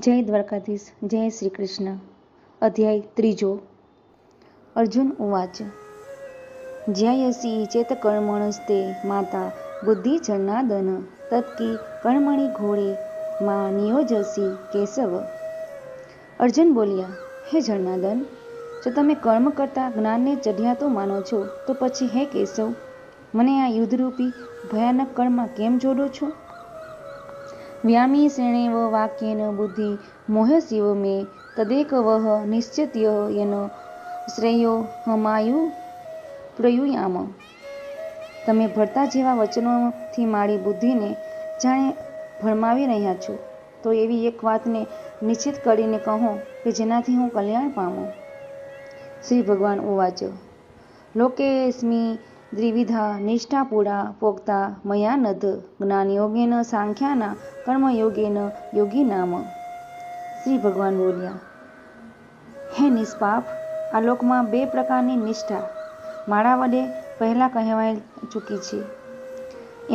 જય દ્વારકાધીશ, જય શ્રી કૃષ્ણ। અધ્યાય ત્રીજો। અર્જુન ઉવાચ જ્યાયસી ચેતકર્મણસ્તે માતા બુદ્ધિ જનાર્દન તત્કી કર્મણિ ઘોરે માં નિયોજસી કેશવ। અર્જુન બોલ્યા, હે જનાર્દન, જો તમે કર્મ કરતા જ્ઞાનને ચઢિયાતો માનો છો તો પછી હે કેશવ, મને આ યુદ્ધરૂપી ભયાનક કર્મમાં કેમ જોડો છો? વ્યામિશ્રેણેવ વાક્યેન બુદ્ધિ મોહ્યસીવ મે તદેકવઃ નિશ્ચિત્ય યેન શ્રેયો હમાયુ પ્રયુયામ। તમે ભરતા જેવા વચનોથી મારી બુદ્ધિને જાણે ભરમાવી રહ્યા છો, તો એવી એક વાતને નિશ્ચિત કરીને કહો કે જેનાથી હું કલ્યાણ પામું। શ્રી ભગવાન ઉવાચ લોકેસ્મિ દ્વિવિધા નિષ્ઠા પુરા પ્રોક્તા મયા નધ જ્ઞાનયોગેન સાંખ્યાના કર્મયોગેન યોગીનામ। શ્રી ભગવાન બોલ્યા, હે નિષ્પાપ, આ લોકમાં બે પ્રકારની નિષ્ઠા મારા વડે પહેલાં કહેવાઈ ચૂકી છે।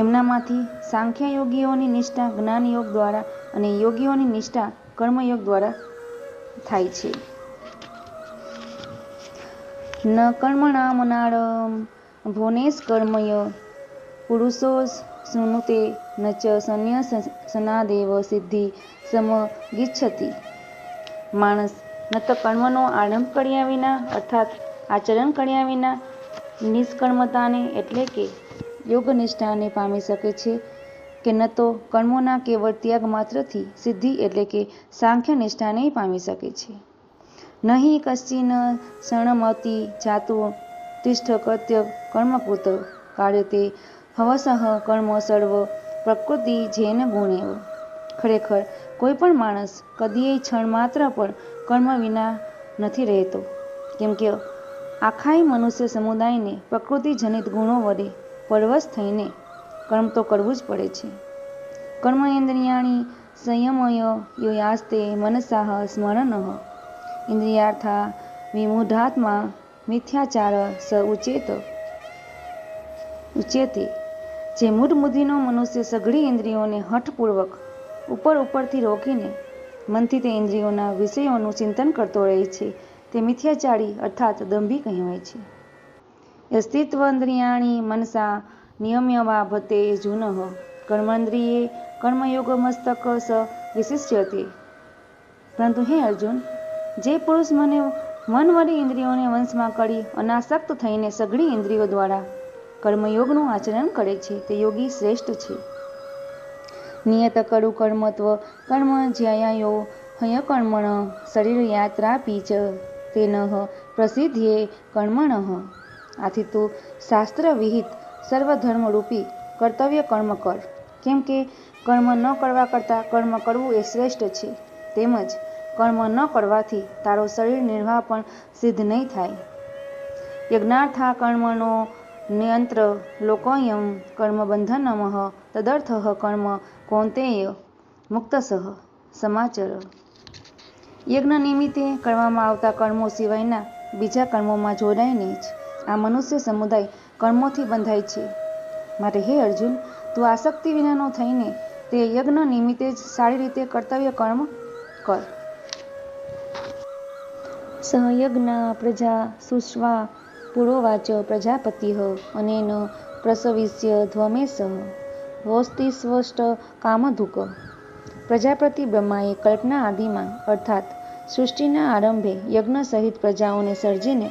એમનામાંથી સાંખ્યયોગીઓની નિષ્ઠા જ્ઞાનયોગ દ્વારા અને યોગીઓની નિષ્ઠા કર્મયોગ દ્વારા થાય છે। ન કર્મણામનારમ ભુવનેશ્કર્મય પુરુષો શૃણુતે ન ચ સંન્યાસનાદેવ સિદ્ધિ સમગિચ્છતિ। માણસ ન તો કર્મનો આરંભ કર્યા વિના અર્થાત આચરણ કર્યા વિના નિષ્કર્મતાને એટલે કે યોગનિષ્ઠાને પામી શકે છે, કે ન તો કર્મોના કેવળ ત્યાગ માત્રથી સિદ્ધિ એટલે કે સાંખ્ય નિષ્ઠાને પામી શકે છે। નહીં કશ્ચિન શરણમતિ જાતુ તિષ્ઠ કૃત્ય કર્મકૃત કાર્યતે હવસઃ કર્મ સર્વ પ્રકૃતિ જેન ગુણેવ। ખરેખર કોઈ પણ માણસ કદીય ક્ષણ માત્ર પણ કર્મ વિના નથી રહેતો, કેમ કે આખાય મનુષ્ય સમુદાયને પ્રકૃતિજનિત ગુણો વડે પરવશ થઈને કર્મ તો કરવું જ પડે છે। કર્મેન્દ્રિયાણિ સંયમય યોયાસ્તે મનસાઃ સ્મરનઃ ઇન્દ્રિયાર્થા વિમૂઢાત્મા મિથ્યાચાર સ ઉચ્યતે। જે મૂઢ બુદ્ધિનો મનુષ્ય સઘળી ઇન્દ્રિયોને હઠપૂર્વક ઉપરથી રોકીને મનથી તે ઇન્દ્રિયોના વિષયોનું ચિંતન કરતો રહે છે, તે મિથ્યાચારી અર્થાત દંભી કહેવાય છે। યસ્તિત્વેન્દ્રિયાણિ મનસા નિયમ્ય ભતે જુનઃ કર્મેન્દ્રિયે કર્મયોગમસ્તક સ વિશિષ્યતે। પરંતુ હે અર્જુન, જે પુરુષ મન વડે ઇન્દ્રિયોને વશમાં કરી અનાસક્ત થઈને સઘળી ઇન્દ્રિયો દ્વારા કર્મયોગનું આચરણ કરે છે, તે યોગી શ્રેષ્ઠ છે। નિયત કરુ કર્મત્વ કર્મ જ્યાયો હયકર્મણ શરીર યાત્રાપી ચ તેનઃ પ્રસિદ્ધ્યે કર્મણઃ। આથી તું શાસ્ત્ર વિહિત સર્વધર્મરૂપી કર્તવ્ય કર્મ કર, કેમ કે કર્મ ન કરવા કરતાં કર્મ કરવું એ શ્રેષ્ઠ છે। તેમજ કર્મ ન કરવાથી તારો શરીર નિર્વાહ પણ સિદ્ધ નહીં થાય। યજ્ઞાર્થા કર્મણો નિયંત્ર લોકોયમ કર્મ બંધનમઃ તદર્થઃ કર્મ કૌન્તેય મુક્તસઃ સમાચર। યજ્ઞ નિમિત્તે કરવામાં આવતા કર્મો સિવાયના બીજા કર્મોમાં જોડાઈને જ આ મનુષ્ય સમુદાય કર્મોથી બંધાય છે। માટે હે અર્જુન, તું આસક્તિ વિનાનો થઈને તે યજ્ઞ નિમિત્તે જ સારી રીતે કર્તવ્ય કર્મ કર। સ યજ્ઞા પ્રજા સુષ્વા પુરોવાચ પ્રજાપતિઃ અનેન પ્રસવિષ્ય ધ્વમેશ વોસ્તિસ્વષ્ટ કામધુક। પ્રજાપતિ બ્રહ્માએ કલ્પના આદિમાં અર્થાત સૃષ્ટિના આરંભે યજ્ઞ સહિત પ્રજાઓને સર્જીને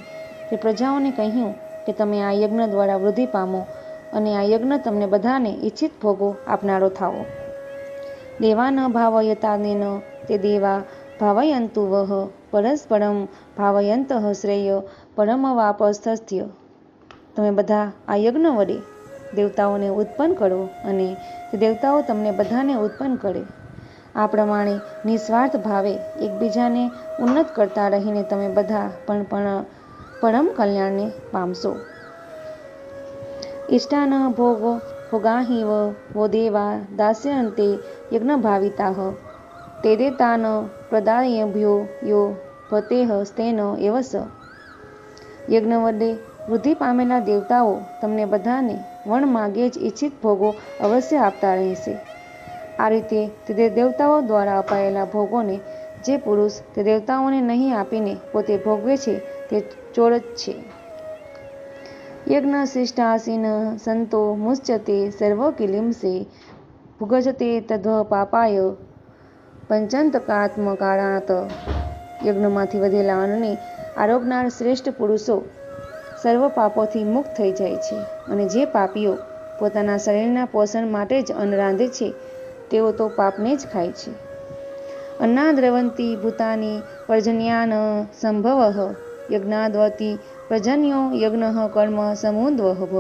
તે પ્રજાઓને કહ્યું કે તમે આ યજ્ઞ દ્વારા વૃદ્ધિ પામો અને આ યજ્ઞ તમને બધાને ઈચ્છિત ભોગો આપનારો થાવો। દેવાન ભાવયતાનેન તે દેવા ભાવયંતુ વઃ પરસ્પરમ ભાવયંતઃ શ્રેય પરમવાપસ્થ્ય। તમે બધા આ યજ્ઞ વડે દેવતાઓને ઉત્પન્ન કરો અને તે દેવતાઓ તમને બધાને ઉત્પન્ન કરે। આ પ્રમાણે નિસ્વાર્થ ભાવે એકબીજાને ઉન્નત કરતા રહીને તમે બધા પણ પરમ કલ્યાણને પામશો। ઇષ્ટાન ભોગાહિવ વો દેવા દાસ્યન્તે યજ્ઞભાવિતાઃ તેદેતાન પ્રદાયભ્યો યો ભતેઃ સ્તેન એવસ। યજ્ઞ વડે વૃદ્ધિ પામેલા દેવતાઓ તમને બધાને વણ માગે જ ઈચ્છિત ભોગો અવશ્ય આપતા રહેશે। આ રીતે તે દેવતાઓ દ્વારા અપાયેલા ભોગોને જે પુરુષ તે દેવતાઓને નહીં આપીને પોતે ભોગવે છે તે ચોર જ છે. યજ્ઞ શિષ્ટાસીન સંતો મુચ્યતે સર્વ કિલિંસે ભુગજતે તદ્વ પાપાય પંચંતકાત્મકારાત. યજ્ઞમાંથી વધેલા અન્નને આરોગનાર શ્રેષ્ઠ પુરુષો સર્વ પાપોથી મુક્ત થઈ જાય છે, અને જે પાપીઓ પોતાના શરીરના પોષણ માટે જ અન્ન રાંધે છે તેઓ તો પાપને જ ખાય છે. અન્નાદ્રવંતી ભૂતાની પર્જન્યાન સંભવ યજ્ઞાદ્વતી પર્જન્યો યજ્ઞ કર્મ સમુદ્વહ ભવ.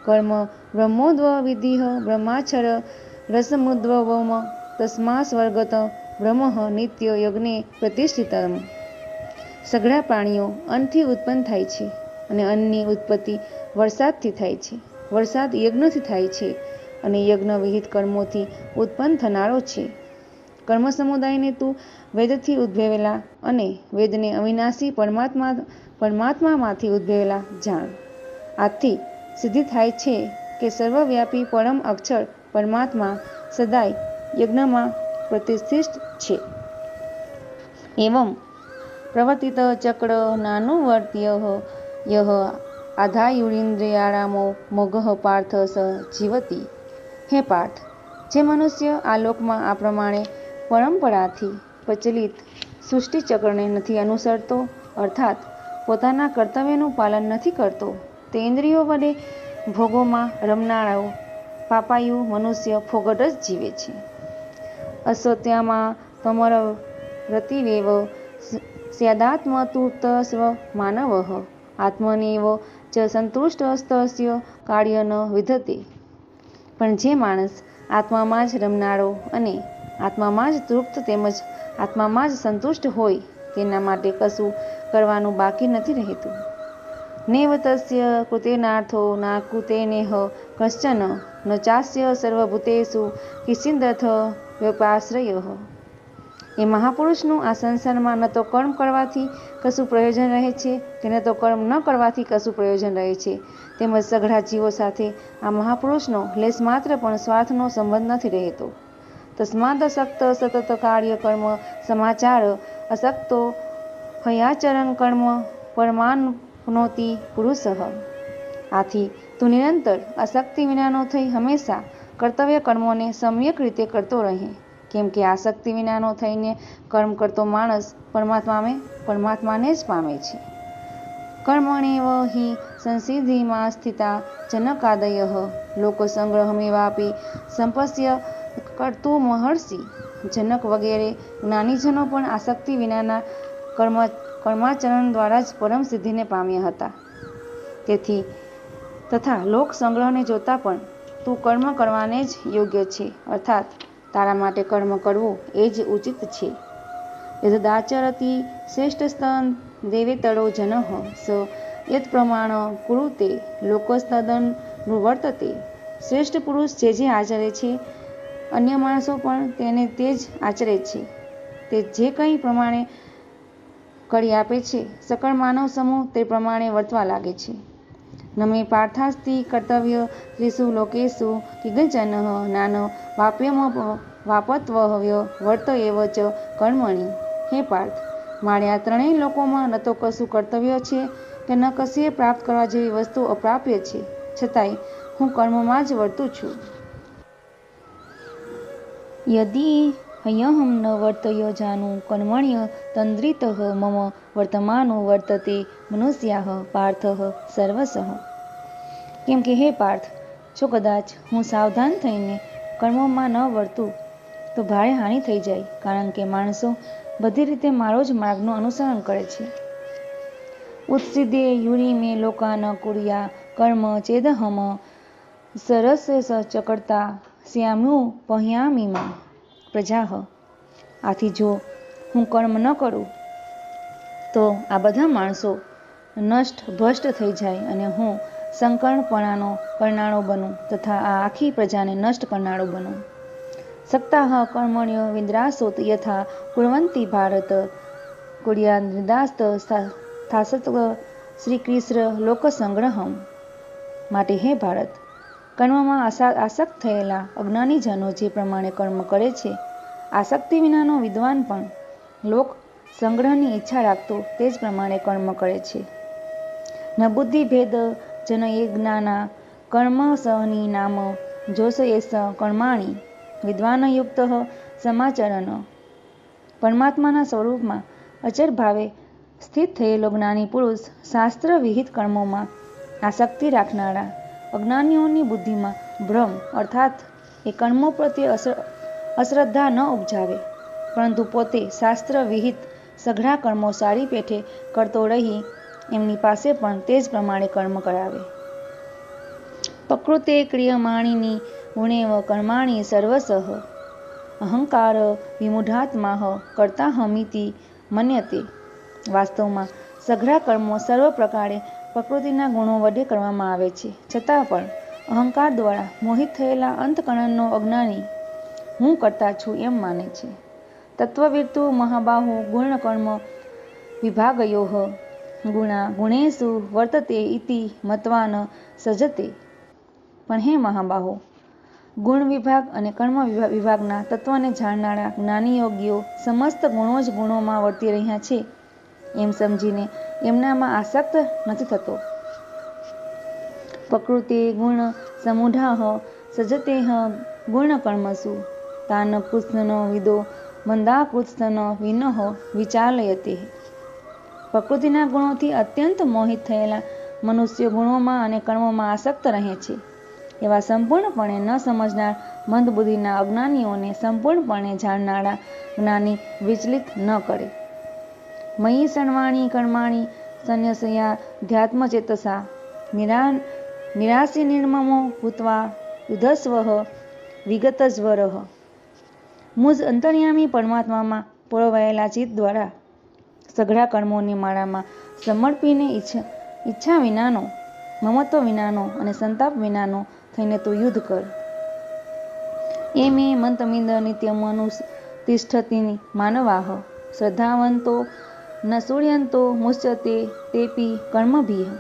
કર્મ બ્રહ્મોદ્વ વિધિ બ્રહ્માક્ષર રસમુદ્વવમ તસ્મા સ્વર્ગત બ્રહ્મ નિત્ય યજ્ઞે પ્રતિષ્ઠિતમ. સઘળા પ્રાણીઓ અન્નથી ઉત્પન્ન થાય છે, અને અન્નની ઉત્પત્તિ વરસાદથી થાય છે. વરસાદ યજ્ઞથી થાય છે, અને યજ્ઞ વિહિત કર્મોથી ઉત્પન્ન થનારો છે. કર્મ સમુદાયને તું વેદથી ઉદ્ભવેલા અને વેદને અવિનાશી પરમાત્મામાંથી ઉદ્ભવેલા જાણ. આથી સિદ્ધિ થાય છે કે સર્વવ્યાપી પરમ અક્ષર પરમાત્મા સદાય યજ્ઞમાં પ્રતિષ્ઠિત છે. એવં પ્રવર્તિત ચક્ર નાનુવર્ત્ય યહ આધાયુરીન્દ્રિયારામો મોઘ પાર્થ સ જીવતી. હે પાર્થ, જે મનુષ્ય આ લોકમાં આ પ્રમાણે પરંપરાથી પ્રચલિત સૃષ્ટિચક્રને નથી અનુસરતો, અર્થાત પોતાના કર્તવ્યનું પાલન નથી કરતો, તે ઇન્દ્રિયો વડે ભોગોમાં રમનારો પાપાયુ મનુષ્ય ફોગટ જ જીવે છે. અસત્યામાં તમર રતિવેવ સ્યાદાત્મ તુત સ્વ માનવ આત્મનેવ ચ સંતુષ્ટસ્તસ્ય કાર્ય ન વિધતે. પણ જે માણસ આત્મામાં જ રમનારો અને આત્મામાં જ તૃપ્ત તેમજ આત્મામાં જ સંતુષ્ટ હોય તેના માટે કશું કરવાનું બાકી નથી રહેતું. નૈવ તસ્ય કૃતેનાર્થો ના કૃતેનેહ કશ્ચન ન ચાસ્ય સર્વભૂતેષુ કિંચિદર્થ વ્યપાશ્રય. એ મહાપુરુષનું આ સંસારમાં ન તો કર્મ કરવાથી કશું પ્રયોજન રહે છે કે ન તો કર્મ ન કરવાથી કશું પ્રયોજન રહે છે. તેમજ સઘળા જીવો સાથે આ મહાપુરુષનો લેશ માત્ર પણ સ્વાર્થનો સંબંધ નથી રહેતો. તસ્માદ અસક્ત સતત કાર્ય કર્મ સમાચાર અસક્તો હયાચરણ કર્મ પરમાનપનોતિ પુરુષ. આથી તું નિરંતર અશક્તિ વિનાનો થઈ હંમેશા કર્તવ્ય કર્મોને સમ્યક રીતે કરતો રહે, કેમ કે આસક્તિ વિનાનો થઈને કર્મ કરતો માણસ પરમાત્માને જ પામે છે. કર્મણેવ હિ સંસિદ્ધિમાં સ્થિતા જનકાદય લોકસંગ્રહમેવાપી સંપસ્ય કર્તું મહર્ષિ. જનક વગેરે જ્ઞાનીજનો પણ આસક્તિ વિનાના કર્માચરણ દ્વારા જ પરમ સિદ્ધિને પામ્યા હતા. તેથી તથા લોક સંગ્રહને જોતા પણ તું કર્મ કરવાને જ યોગ્ય છે, અર્થાત તારા માટે કર્મ કરવું એ જ ઉચિત છે. યદાચરતી શ્રેષ્ઠસ્તન દેવેતરો જનઃ સ યત પ્રમાણ કુરુતે લોકસ્તદનુવર્તતે. શ્રેષ્ઠ પુરુષ જે આચરે છે અન્ય માણસો પણ તેને તે જ આચરે છે. તે જે કંઈ પ્રમાણે કરી આપે છે સકળ માનવ સમૂહ તે પ્રમાણે વર્તવા લાગે છે. નમે પાર્થાસ્તિ કર્તવ્ય ત્રિષુ લોકેષુ કિંચન નાન વાપ્યમ વાપત્વવ્ય વર્ત એવ ચ કર્મણિ. હે પાર્થ, મારે આ ત્રણેય લોકોમાં ન તો કશું કર્તવ્ય છે કે ન કશીએ પ્રાપ્ત કરવા જેવી વસ્તુ અપ્રાપ્ય છે, છતાંય હું કર્મમાં જ વર્તું છું. યદિ હ્યહમ ન વર્તય જાનું કર્મણ્ય તંદ્રિતઃ મમ વર્તમાનો વર્તતે મનુષ્યાઃ પાર્થઃ સર્વસઃ. કેમ કે હે પાર્થ, જો કદાચ હું સાવધાન થઈને કર્મોમાં ન વર્તું તો ભારે હાનિ થઈ જાય, કારણ કે માણસો બધી રીતે મારો જ માર્ગનું અનુસરણ કરે છે. ઉત્સિદે યુરી મે લોકાન કુર્યા કર્મ ચેદહમ સરસ ચકર્તા શ્યામ્યું પહ્યામીમાં પ્રજાહ. આથી જો હું કર્મ ન કરું તો આ બધા માણસો નષ્ટ ભ્રષ્ટ થઈ જાય અને હું સંકર્ણપણાનો કરનારો બનું તથા આ આખી પ્રજાને નષ્ટ કરનારો બનું. સક્તાહ કર્મણ્ય વિદ્રાસોત યથા કુર્વંતી ભારત કુર્યાન્નિદાસ્ત થાસત શ્રીકૃષ્ણ લોકસંગ્રહમ. માટે હે ભારત, કર્મમાં આસક્ત થયેલા અજ્ઞાનીજનો જે પ્રમાણે કર્મ કરે છે, આસક્તિ વિનાનો વિદ્વાન પણ લોક સંગ્રહની ઈચ્છા રાખતો તે જ પ્રમાણે કર્મ કરે છે. ન બુદ્ધિ ભેદ જન એ જ્ઞાના કર્મ સહની નામ જોશયેસ કર્માણી વિદ્વાન યુક્ત સમાચરણ. પરમાત્માના સ્વરૂપમાં અચર ભાવે સ્થિત થયેલો જ્ઞાની પુરુષ શાસ્ત્ર વિહિત કર્મોમાં આસક્તિ રાખનારા અજ્ઞાનીઓની બુદ્ધિમાં ભ્રમ અર્થાત એ કર્મો પ્રત્યે અશ્રદ્ધા ન ઉપજાવે, પરંતુ પોતે શાસ્ત્ર વિહિત સઘળા કર્મો સારી પેઠે કરતો રહી એમની પાસે પણ તે જ પ્રમાણે કર્મ કરાવે. પ્રકૃતે ક્રિયમાણીની ગુણેવ કર્માણી સર્વસઃ અહંકાર વિમૂઢાત્મા કર્તાહમિતિ મન્યતે. વાસ્તવમાં સઘળા કર્મો સર્વ પ્રકારે પ્રકૃતિના ગુણો વડે કરવામાં આવે છે, છતાં પણ અહંકાર દ્વારા મોહિત થયેલા અંતકરણનો અજ્ઞાની હું કરતા છું એમ માને છે. તત્વવિત્તુ મહાબાહુ ગુણ કર્મ વિભાગયો ગુણા ગુણેશુ વર્તતે ઇતિ મત્વાન સજતે. પણ હે મહાબાહો, ગુણ વિભાગ અને કર્મ વિભાગના તત્વને જાણનારા જ્ઞાની યોગીઓ સમસ્ત ગુણો જ ગુણોમાં વર્તી રહ્યા છે એમ સમજીને એમનામાં આસક્ત નથી થતો. પ્રકૃતે ગુણ સમૂઢા સજતે ગુણ કર્મસુ તાન કૃત્સ્ન વિદો મંદાકૃત્સ્ન વિનઃ વિચાલયતે. પ્રકૃતિના ગુણોથી અત્યંત મોહિત થયેલા મનુષ્યો ગુણોમાં અને કર્મોમાં આસક્ત રહે છે. એવા સંપૂર્ણપણે ન સમજનાર મંદબુદ્ધિના અજ્ઞાનીઓને સંપૂર્ણપણે જાણનારા જ્ઞાની વિચલિત ન કરે. મયી સર્વાણી કર્માણી સંન્યસયા ધ્યાત્મચેતસા નિરાશી નિર્મમો ભૂત્વા યુધસ્વ વિગતજ્વર. મુજ અંતર્યામી પરમાત્મામાં પરોવાયેલા ચિત્ત દ્વારા સઘળા કર્મોને માળામાં સમર્પીને ઈચ્છા વિનાનો, મમત્વ વિનાનો અને સંતાપ વિનાનો થઈને તું યુદ્ધ કર. એમે મંતમિંદ નિત્યમ અનુતિષ્ઠતિ માનવાહ શ્રદ્ધાવંતો ન સૂર્યંતો મુચ્યતે તેપી કર્મભીઃ.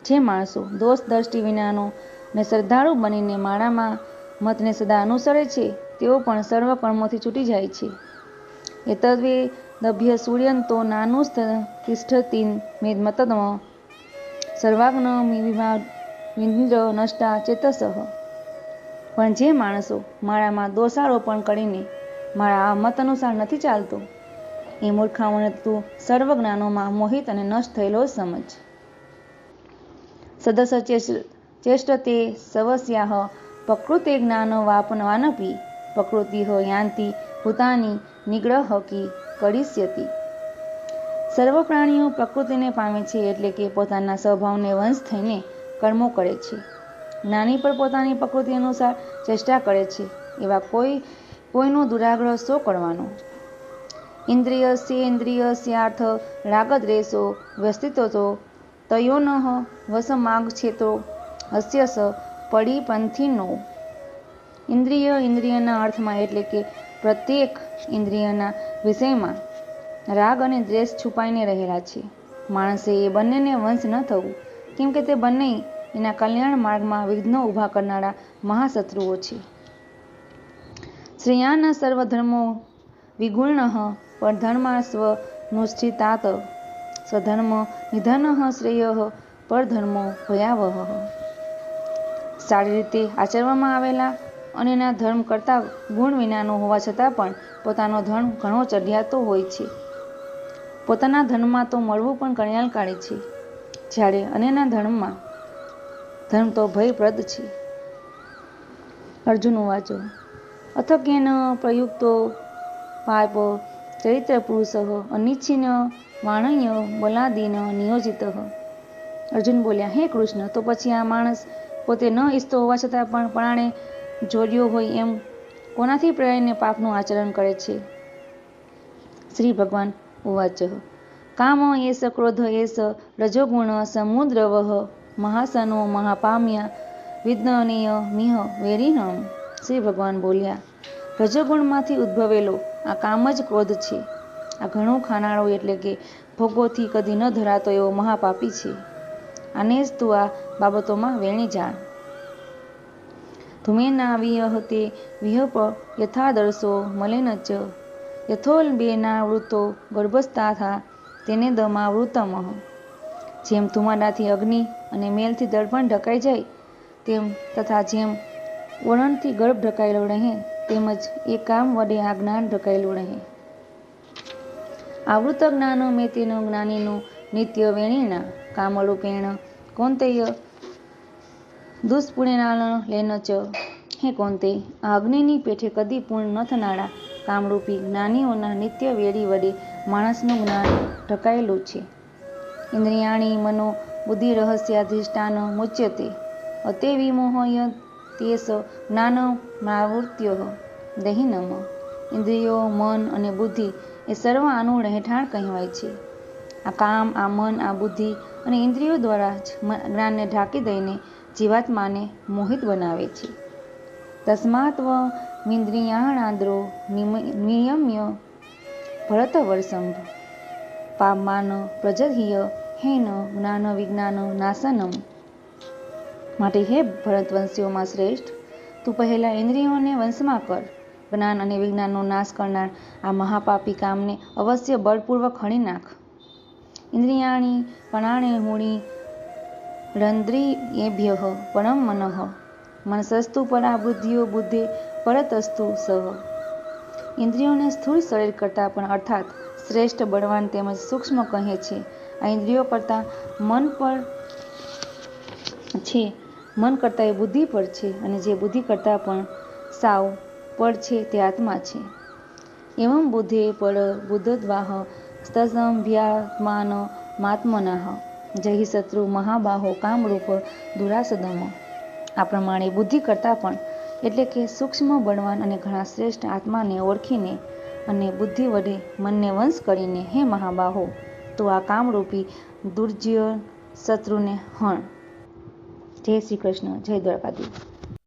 જે માણસો દોષ દ્રષ્ટિ વિનાનો ને શ્રદ્ધાળુ બનીને માળામાં મતને સદા અનુસરે છે તેઓ પણ સર્વ કર્મોથી છૂટી જાય છે. એતદ્વે દભ્ય સૂર્યંતો નાનુતિષ્ઠતિ મેદ મતમ સર્વાગ્ન વિન્દ્ર નષ્ટા ચેતસઃ. પણ જે માણસો માળામાં દોષારોપણ કરીને મારા મત અનુસાર નથી ચાલતો એ મૂર્ખાઓને તું સર્વ જ્ઞાનોમાં મોહિત અને નષ્ટ થયેલો સમજ. સદસ ચેષ્ટતે સવસ્યાહ પ્રકૃતે જ્ઞાન વાપનવાનપી પ્રકૃતિ યાંતિ ભૂતાની નિગ્રહ કી કરિષ્યતિ. સર્વ પ્રાણીઓ પ્રકૃતિને પામે છે એટલે કે પોતાના સ્વભાવને વંશ થઈને કર્મો કરે છે. જ્ઞાની પર પોતાની પ્રકૃતિ અનુસાર ચેષ્ટા કરે છે. એવા કોઈનો દુરાગ્રહ શો કરવાનો? ઇન્દ્રિયસ્યાર્થ રાગદ્વેષો વ્યસ્તિતો તયોનઃ વસમાગછેતો હસ્યસ પરિપંથીનો. ઇન્દ્રિયના અર્થમાં એટલે કે પ્રત્યેક ઇન્દ્રિયના વિષયમાં રાગ અને દ્વેષ છુપાઈને રહેલા છે. માણસે એ બંનેને વંશ ન થવું, કેમ કે તે બંને એના કલ્યાણ માર્ગમાં વિઘ્નો ઊભા કરનારા મહાશત્રુઓ છે. શ્રેયાન સર્વધર્મો વિગુણઃ પરધર્માસ્વ નુષ્ઠિતાત સ્વધર્મ નિધન શ્રેય પરધર્મો ભયાવહ. સારી રીતે આચરવામાં આવેલા અન્યના ધર્મ કરતાં ગુણ વિનાનો હોવા છતાં પણ પોતાનો ધર્મ ઘણો ચઢિયાતો હોય છે. પોતાના ધર્મમાં તો મળવું પણ કલ્યાણકારી છે, જ્યારે અન્યના ધર્મ તો ભયપ્રદ છે. અર્જુન ઉવાચો અથ કેન પ્રયુક્તો પાપ ચરિત્ર પુરુષ અનિચ્છિન વાણ્ય બલાદીન નિયોજિત. અર્જુન બોલ્યા, હે કૃષ્ણ, તો પછી આ માણસ પોતે ન ઈચ્છતો હોવા છતાં પણ પરાણે જોડ્યો હોય એમ કોનાથી પ્રેરાઈને પાપનું આચરણ કરે છે? શ્રી ભગવાન ઉવાચ કામ એસ ક્રોધ એસ રજોગુણ સમુદ્રવઃ મહાસનો મહાપામ્યા વિદ્નનીય મિહ વેરિહમ. શ્રી ભગવાન બોલ્યા, રજોગુણમાંથી ઉદ્ભવેલો આ કામ જ ક્રોધ છે. આ ઘણું ખાનારો એટલે કે ભોગોથી કદી ન ધરાતો એવો મહાપાપી છે. આને જ તું આ બાબતોમાં વેણી જાણ. ધૂમેના વિહતે વિહપ યથાદર્શો મલેન ચ યથોલ બેનાવૃતો ગર્ભસ્થાથા તેને દમાવૃતમ. જેમ ધુમાડાથી અગ્નિ અને મેલથી દર્પણ ઢકાઈ જાય તેમ તથા જેમ વર્ણનથી ગર્ભ ઢકાયેલો રહે તેમજ એ કામ વડે આ જ્ઞાન ઢકાયેલું રહે. આવૃત જ્ઞાન મેં તેનો જ્ઞાનીનો નિત્ય વેણીના કામરૂપેણ કૌંતેય દુષ્પુણ્યનાલ લેન ચ. હે કૌંતે, આ અગ્નિની પેઠે કદી પૂર્ણ ન થનારા કામરૂપી જ્ઞાનીઓના નિત્ય વેરી વડે માણસનું જ્ઞાન ઢકાયેલું છે. ઇન્દ્રિયાણી મનો બુદ્ધિ રહસ્યાધિષ્ઠાન મુચ્યતે અતે વિમોહય તેસ જ્ઞાનમાવૃત્ય દહીનમ. ઇન્દ્રિયો, મન અને બુદ્ધિ એ સર્વ આનું રહેઠાણ કહેવાય છે. આ કામ, આ મન, આ બુદ્ધિ અને ઇન્દ્રિયો દ્વારા જ જ્ઞાનને ઢાંકી દઈને જીવાત્માને મોહિત બનાવે છે. તસ્માત્ વિન્દ્રિયાણાદ્રો નિયમ્ય ભરતવર્ષંભ પાપમાન પ્રજહિય હેન જ્ઞાન વિજ્ઞાન નાશનમ. માટે હે ભરતવંશીઓમાં શ્રેષ્ઠ, તું પહેલા ઇન્દ્રિયોને વંશમાં કર. જ્ઞાન અને વિજ્ઞાનનો નાશ કરનાર આ મહાપાપી કામને અવશ્ય બળપૂર્વક હણી નાખ. ઇન્દ્રિયાણી પણાણે હુણી રંદ્રિયેભ્યઃ પરમ મનઃ મનસસ્તુ પરા બુદ્ધિયો બુદ્ધે પરતસ્તુ સહ. ઇન્દ્રિયોને સ્થૂળ શરીર કરતાં પણ અર્થાત શ્રેષ્ઠ, બળવાન તેમજ સૂક્ષ્મ કહે છે. આ ઇન્દ્રિયો કરતાં મન પર છે, મન કરતાં એ બુદ્ધિ પર છે, અને જે બુદ્ધિ કરતાં પણ સાવ પર છે તે આત્મા છે. એવં બુદ્ધે પર બુદ્ધદ્વાહ સ્તસંભ્યાત્માન માત્મનાહ જહિ શત્રુ મહાબાહો કામરૂપ દુરાસદમ. આ પ્રમાણે બુદ્ધિ કરતાં પણ એટલે કે સૂક્ષ્મ, બળવાન અને ઘણા શ્રેષ્ઠ આત્માને ઓળખીને અને બુદ્ધિ વડે મનને વંશ કરીને હે મહાબાહો, તો આ કામરૂપી દુર્જય શત્રુને હણ. જય શ્રી કૃષ્ણ. જય દ્વારકાધીશ.